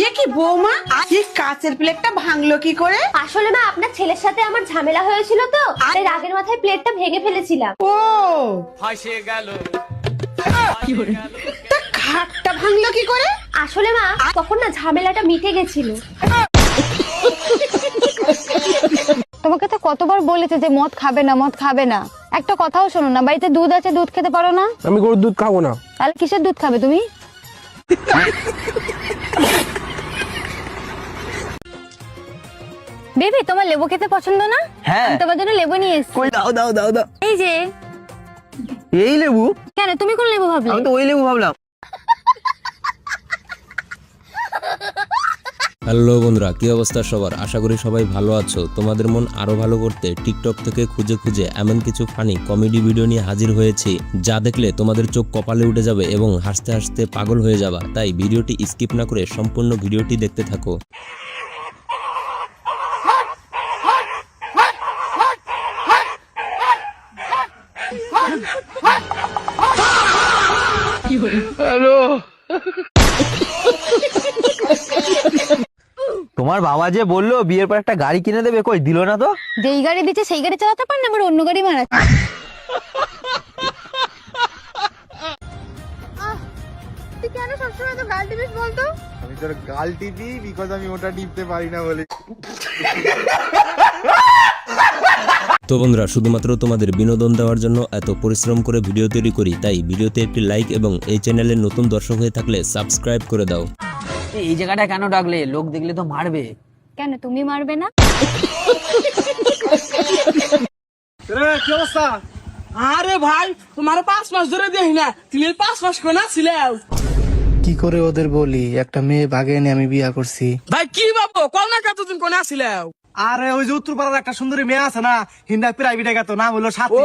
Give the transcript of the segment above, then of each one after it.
এ কি বৌমা, এই কাঁচের প্লেটটা ভাঙলো কি করে? আসলে মা আপনার ছেলের সাথে আমার ঝামেলা হয়েছিল তো, তাই রাগের মাথায় প্লেটটা ভেঙে ফেলেছিলাম। ও ফাঁসে গেল। তা খাটটা ভাঙলো কি করে? আসলে মা তখন না ঝামেলাটা মিটে গেছিল। তোমাকে তো কতবার বলেছে যে মদ খাবে না, মদ খাবে না, একটা কথাও শোনো না। বাড়িতে দুধ আছে, দুধ খেতে পারো না? আমি গরুর দুধ খাবো না। তাহলে কিসের দুধ খাবে তুমি? বেবি, তোমার লেবু খেতে পছন্দ না? হ্যাঁ। আমি তোমার জন্য লেবু নিয়ে এসেছি। কই দাও দাও দাও দাও। এই যে। এই লেবু? কেন, তুমি কোন লেবু ভাবলে? আমি তো ওই লেবু ভাবলাম। হ্যালো বন্ধুরা, কি অবস্থা সবার? আশা করি সবাই ভালো আছো। তোমাদের মন আরো ভালো করতে টিকটক থেকে খুঁজে খুঁজে এমন কিছু ফানি কমেডি ভিডিও নিয়ে হাজির হয়েছি, যা দেখলে তোমাদের চোখ কপালে উঠে যাবে এবং হাসতে হাসতে পাগল হয়ে যাবা। তাই ভিডিওটি স্কিপ না করে সম্পূর্ণ ভিডিওটি দেখতে থাকো। তোমার বাবা যে বললো বিয়ের পর একটা গাড়ি কিনে দেবে, কই দিল না তো? যেই গাড়ি দিচ্ছে সেই গাড়ি চালাতে পার না, আবার অন্য গাড়ি মারাচ্ছে। তুই কেন সবসময় তো গাল টিপিস বলতো? আমি তোর গাল টিপি বিকজ আমি ওটা টিপতে পারি না বলে। তো বন্ধুরা, শুধুমাত্র তোমাদের বিনোদন দেওয়ার জন্য এত পরিশ্রম করে ভিডিও তৈরি করি, তাই ভিডিওতে একটি লাইক এবং এই চ্যানেলের নতুন দর্শক হয়ে থাকলে সাবস্ক্রাইব করে দাও। এই জায়গাটা কেন ডাকলে? লোক দেখলে তো মারবে। কেন, তুমি মারবে না? কি অবস্থা? আরে ভাই, তোমার 5 মাস ধরে দেখি না, তুমি 5 মাস কোন ছিলেও? কি করে ওদের বলি একটা মেয়ে বাগে এনে আমি বিয়া করছি? ভাই কি বাবু, কল না কতদিন কোন ছিলেও? আরে ওই যে উত্তরপাড়ার একটা সুন্দরী মেয়ে আছে না, হিন্দা প্রাইভেটে গেত, নাম হলো সাথী। ও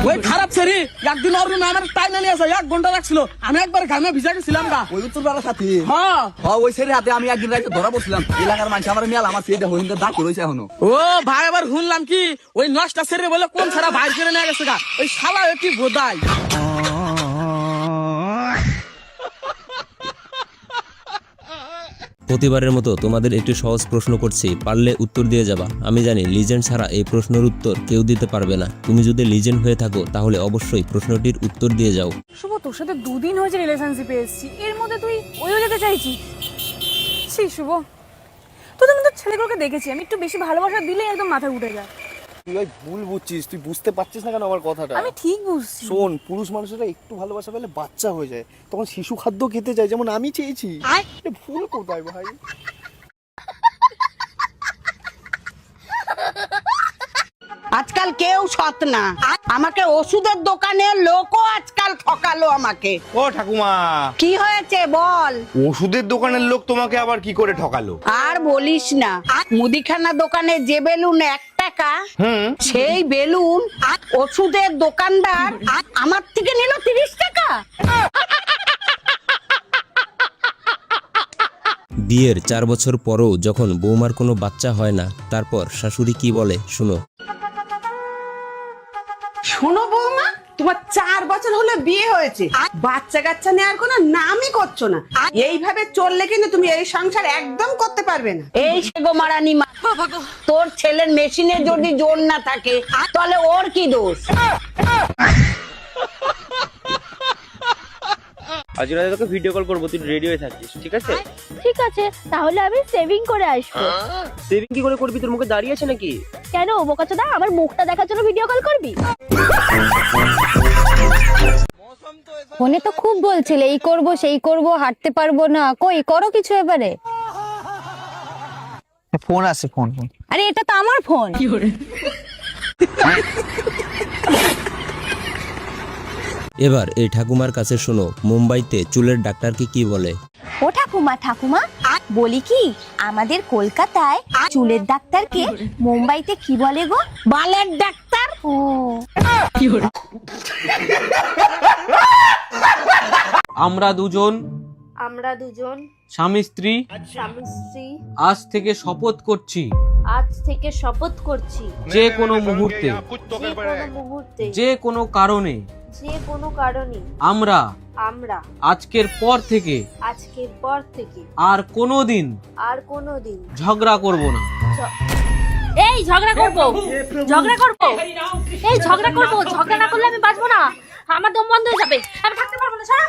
ওই খারাপ ছেড়ি একদিন ওর রুমে আমার টাইম নিয়ে আসা 1 ঘন্টা রাখছিল, আমি একবার ঘামে ভিজা গেছিলাম গা। ওই উত্তরপাড়ার সাথে হ্যাঁ ওই ছেলে হাতে আমি একদিন রাতে ধরা পড়ছিলাম। এলাকার মানুষ আমার মেল আমার সেটা হইন্দা দাগ রয়েছে এখনো। ও ভাই, আবার শুনলাম কি ওই নষ্টা ছেড়ে বলে কোন ছাড়া বাইর করে নিয়ে গেছে গা, ওই শালা কি বোধাই। প্রতিবারের মতো তোমাদের একটি সহজ প্রশ্ন করছি, পারলে উত্তর দিয়ে যাবা। আমি জানি লিজেন্ড ছাড়া এই প্রশ্নের উত্তর কেউ দিতে পারবে না। তুমি যদি লিজেন্ড হয়ে থাকো তাহলে অবশ্যই প্রশ্নটির উত্তর দিয়ে যাও। শুভ, তোর সাথে 2 দিন হয়েছে রিলেশনশিপে এসেছি, এর মধ্যে তুই ওইও যেতে চাইছিস? ছি শুভ, তোদের মধ্যে ছেলেগুলোকে দেখেছি আমি, একটু বেশি ভালোবাসা দিলে একদম মাথায় উঠে যায়। তুই ভাই ভুল বুঝছিস, তুই বুঝতে পারছিস না কেন আমার কথাটা? আমি ঠিক বুঝছি। শোন, পুরুষ মানুষেরা একটু ভালোবাসা পেলে বাচ্চা হয়ে যায়, তখন শিশু খাদ্য খেতে যায়, যেমন আমি চেয়েছি। এটা ভুল কোথায় ভাই? আজকাল কেউ সৎ না। আমাকে ওষুধের দোকানের লোকও আজকাল ঠকালো আমাকে। ও ঠাকুমা, কি হয়েছে বল? ওষুধের দোকানের লোক তোমাকে আবার কি করে ঠকালো? আর বলিস না, মুদিখানা দোকানে যে বেলুন 1 টাকা, সেই বেলুন ওষুধের দোকানদার আমার থেকে নিল 30 টাকা। বিয়ের 4 বছর পরও যখন বৌমার কোনো বাচ্চা হয় না, তারপর শাশুড়ি কি বলে শুনো। শোনো বৌমা, তোমার 4 বছর হলো বিয়ে হয়েছে, বাচ্চা কাচ্চা নেওয়ার কোনো নামই করছো না। এইভাবে চললে কিন্তু তুমি এই সংসার একদম করতে পারবে না। এই সেগো মারানি মা, তোর ছেলের মেশিনে যদি জোর না থাকে তাহলে ওর কি দোষ? আজ রাতে তোকে ভিডিও কল করবো, তুই রেডি হয়ে থাকিস, ঠিক আছে? ঠিক আছে, তাহলে আমি সেভিং করে আসবো। সেভিং কি করে করবি? তোর মুখে দাঁড়িয়ে আছে নাকি? কেন বোকাচোদা, আমার মুখটা দেখার জন্য ভিডিও কল করবি? ফোনে তো খুব বলছিলে এই করব সেই করব, হাঁটতে পারবো না, কই করো কিছু এবারে। ফোন আছে, ফোন। আরে এটা তো আমার ফোন। এবার এই ঠাকুমার কাছে শোনো, মুম্বাইতে চুলের ডাক্তারকে কি বলে। ও ঠাকুমা, ঠাকুমা বলি কি, আমাদের কলকাতায় চুলের ডাক্তারকে মুম্বাইতে কি বলে গো? বালের ডাক্তার। ও আমরা দুজন স্বামী স্ত্রী স্ত্রী আজ থেকে শপথ করছি যে কোনো মুহূর্তে যে কোনো কারণে যে কোনো কারণে আমরা আমরা আজকের পর থেকে আজকের পর থেকে আর কোনোদিন আর কোনোদিন ঝগড়া করব না। এই ঝগড়া করবো ঝগড়া করবো এই ঝগড়া করবো, ঝগড়া না করলে আমি বাঁচবো না, আমার দম বন্ধ হয়ে যাবে, আমি থাকতে পারবো না। সারা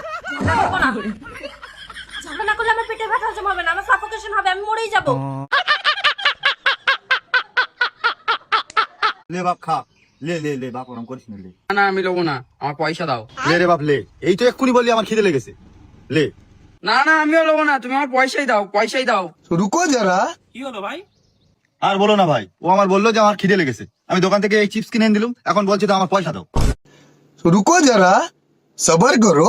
ঝগড়া করবো না, ঝগড়া না করলে আমার পেটে ব্যথা হজম হবে না, আমার সাফোকেশন হবে, আমি মরেই যাবো। লে বাপ খা, লে লে লে বাপ, ওরম করিস না, লে। না আমি লোবো না, আমার পয়সা দাও। লে রে বাপ লে, এই তো এক্ষুনি বললি আমার খিদে লেগেছে, লে। না না আমিও লোবো না, তুমি আমার পয়সাই দাও, পয়সাই দাও। রুকো যারা। কি হলো ভাই? আর বলো না ভাই, ও আমার বললো যে আমার খিদে লেগেছে, আমি দোকান থেকে এই চিপস কিনে এনে দিলাম, এখন বলছে তো আমার পয়সা দাও। রুকো যারা, সবার করো।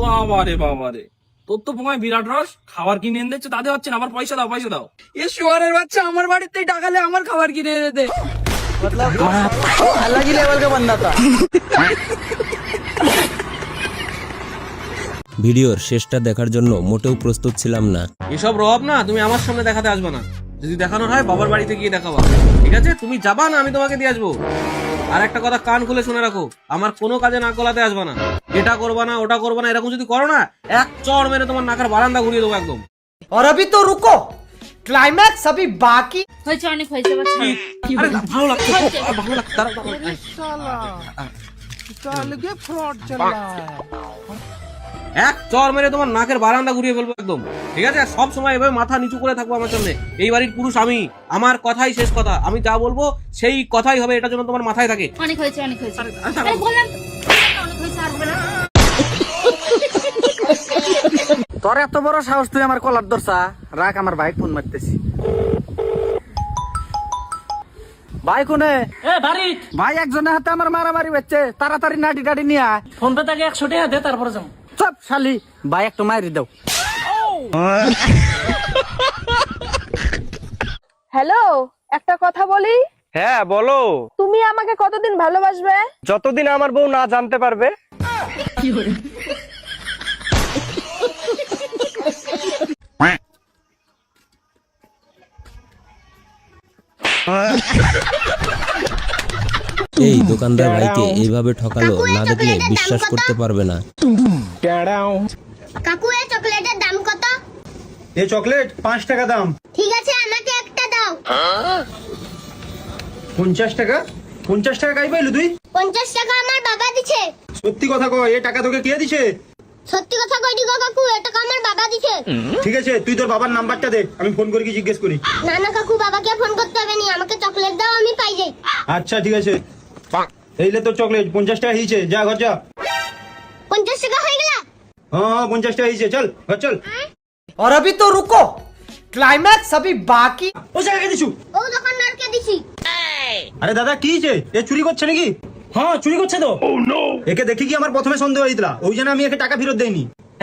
বাবারে বাবারে, তোর তো তোমায় বিরাট রস, খাবার কিনে এনে দিচ্ছে তাতে হচ্ছে না, আমার পয়সা দাও, পয়সা দাও। এ শুয়ারের বাচ্চা, আমার বাড়িতে টাকালে আমার খাবার কিনে এনে দে। अलग ही लेवल का बंदा था। ভিডিওর শেষটা দেখার জন্য মোটেও প্রস্তুত ছিলাম না। এসব রব না তুমি আমার সামনে দেখাতে আসবে না, যদি দেখানোর হয় বাবার বাড়িতে গিয়ে দেখাবা, ঠিক আছে? তুমি যাবা না, আমি তোমাকে দিয়ে আসবো। আর একটা কথা কান খুলে শুনে রাখো, আমার কোনো কাজে নাক গলাতে আসবে না, এটা করবা না ওটা করবা না, এরকম যদি করো না এক চড় মেরে তোমার নাকের বারান্দা ঘুরিয়ে দেবো একদম। और अभी तो रुको, क्लाइमैक्स अभी बाकी। হয়েছে, অনেক হয়েছে, বাচ্চা। আরে ভালো লাগছে, ভালো লাগছে, দাঁড়াও, দাঁড়াও। এক চর মেরে তোমার নাকের বারান্দা ঘুরিয়ে ফেলবো একদম, ঠিক আছে? সব সময় এভাবে মাথা নিচু করে থাকবো আমার সামনে। এই বাড়ির পুরুষ আমি, আমার কথাই শেষ কথা, আমি যা বলবো সেই কথাই হবে, এটা যেন তোমার মাথায় থাকে। অনেক হয়েছে, অনেক হয়েছে, আরে বললাম তো, অনেক হয়েছে, আর হবে না। তোর এত বড় সাহস, তুই আমার কলার ধরছা? রাখ, আমার ভাই ফোন মারতেছি। ভাই কোনে? এ বাড়ি ভাই একজনের হাতে আমার মারামারি হচ্ছে, তাড়াতাড়ি নাটি টাটি নিয়ে আয়। ফোন পে থেকে 100 টাকা দে, তারপরে যাও। সব শালি, ভাই একটু মারি দাও। হ্যালো, একটা কথা বলি, হ্যাঁ বলো। তুমি আমাকে কতদিন ভালোবাসবে? যতদিন আমার বউ না জানতে পারবে। এই দোকানদার ভাইকে এইভাবে ঠকালো, না দেখলে বিশ্বাস করতে পারবে না। কাকু, এই চকলেটের দাম কত? এই চকলেট 5 টাকা দাম। ঠিক আছে, আমাকে একটা দাও। 50 টাকা? 50 টাকা কাই পাইলু তুই? 50 টাকা আমার বাবা দিছে। সত্যি কথা কয়, এই টাকা তোকে কে দিছে? সত্যি কথা কইদি গো কাকু, এটা আমার বাবা দিছে। ঠিক আছে, তুই তোর বাবার নাম্বারটা দে, আমি ফোন করে কি জিজ্ঞেস করি। না না কাকু, বাবাকে ফোন করতে হবে না, আমাকে চকলেট দাও, আমি পাই যাই। আচ্ছা ঠিক আছে, এইলে তোর চকলেট 50 টাকা হয়েছে, যা ঘর যা। 50 টাকা হয়ে গেল? হ্যাঁ 50 টাকা হয়েছে, চল ঘর চল। और अभी तो रुको, क्लाइमैक्स अभी बाकी। ও জায়গা দিছু। ও দোকানদারকে দিছি। আরে দাদা কি হয়েছে? এ চুরি করছে নাকি? হ্যাঁ চুরি করছে তো। একে দেখি কি আমার প্রথমে সন্দেহ হয়েছিল, ওই জন্য আমি একে টাকা ফেরত দেইনি।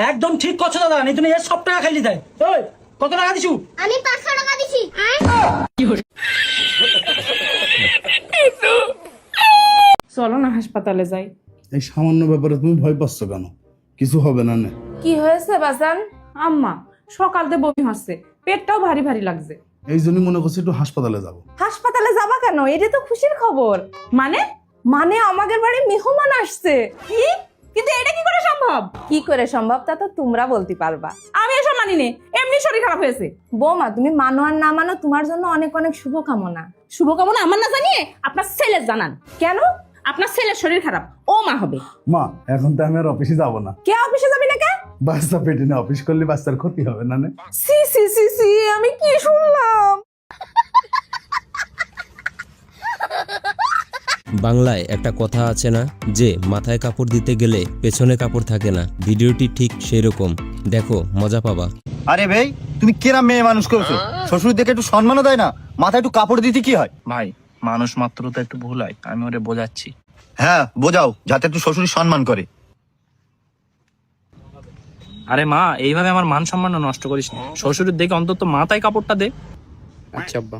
একদম ঠিক করছো দাদা, নেই তুমি এর সব টাকা খাইলি দেয়। ওই কত টাকা দিছু? আমি 500 টাকা দিছি। চলো না হাসপাতালে যাই। এই সামান্য ব্যাপারে তুমি ভয় পাচ্ছ কেন? কিছু হবে না। না কি হয়েছে বাজান? আম্মা সকাল থেকে বমি হচ্ছে, পেটটাও ভারী ভারী লাগছে। এই জন্যই মনে করছি একটু হাসপাতালে যাব। হাসপাতালে যাবা কেন? এটা তো খুশির খবর। মানে মানে আমাদের বাড়ি মেহমান আসছে। কি? কিন্তু এটা কি করে সম্ভব? কি করে সম্ভব তা তো তোমরা বলতে পারবা, আমি এসব মানি নে, এমনি শরীর খারাপ হয়েছে। বৌমা, তুমি মানো আর না মানো, তোমার জন্য অনেক অনেক শুভকামনা। শুভকামনা আমার না জানিয়ে আপনার ছেলের জানান। কেন? আপনার ছেলের শরীর খারাপ, ও মা হবে। মা, এখন তো আমি আর অফিসে যাব না। কে অফিসে যাবি না? কে? বাচ্চা পেটে না, অফিস করলে বাচ্চার ক্ষতি হবে না। সি সি সি সি, আমি কি শুনলাম? বাংলায় একটা কথা আছে না, যে মাথায় কাপড় দিতে গেলে পেছনে কাপড় থাকে না। ভিডিওটি ঠিক সেই রকম, দেখো মজা পাবা। আরে ভাই, তুমি কেরাম মেয়ে মানুষ করেছো, শ্বশুর দেখে একটু সম্মানও দেয় না, মাথায় একটু কাপড় দিতে কি হয়? ভাই, মানুষ মাত্র তো একটু ভুল হয়, আমি ওরে বোঝাচ্ছি। হ্যাঁ বোঝাও, যাতে একটু শ্বশুর সম্মান করে। আরে মা, এইভাবে আমার মান সম্মান নষ্ট করিস না, শ্বশুরের দেখে অন্তত মাথায় কাপড়টা দে। আচ্ছা আব্বা।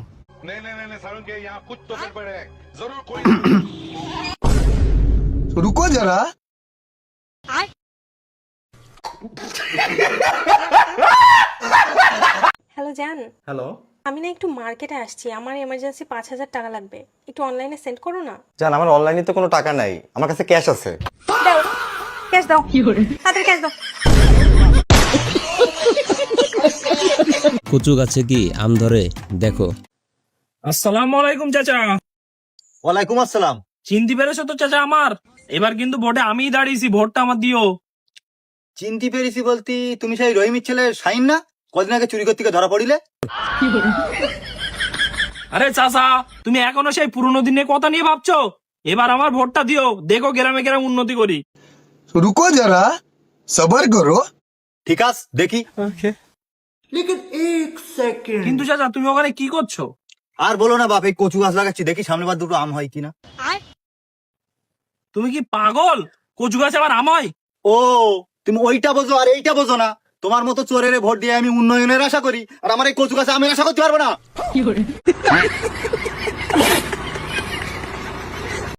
রুকো যারা। হ্যালো জান। হ্যালো, আমি না একটু মার্কেটে আসছি, আমার এমার্জেন্সি 5,000 টাকা লাগবে, একটু অনলাইনে সেন্ড করো না। জান আমার অনলাইনে তো কোনো টাকা নাই, আমার কাছে ক্যাশ আছে। দাও, ক্যাশ দাও, তাড়াতাড়ি ক্যাশ দাও। কচু গাছে কি আম ধরে দেখো। আসসালামু আলাইকুম চাচা। ওয়ালাইকুম আসসালাম। চিনতে পেরেছো তো চাচা আমার? এবার কিন্তু ভোটে আমিই দাঁড়িয়েছি, ভোটটা আমার দিও। চিনতে পেরেছি বলতি তুমি সেই রহিমের ছেলে শাইন না, কদিন আগে চুরি করতে গিয়ে ধরা পড়িলে? আরে চাচা, তুমি এখনো সেই পুরনো দিনের কথা নিয়ে ভাবছো? এবার আমার ভোটটা দিও, দেখো গ্রামে গ্রামে উন্নতি করি। রুকো যারা, সবার করো। ঠিক আছে দেখি। কিন্তু চাচা তুমি ওখানে কি করছো? আর বলো না বাপ, এই কচু গাছ লাগাচ্ছি, দেখি সামনে বার দুটো আম হয় কিনা। তুমি কি পাগল? কচু গাছে আবার আম হয়? ও তুমি ওইটা বোঝো আর এইটা বোঝো না। তোমার মতো চোরের ভোট দিয়ে আমি উন্নয়নের আশা করি, আর আমার এই কচু গাছে আমের আশা করতে পারবো না।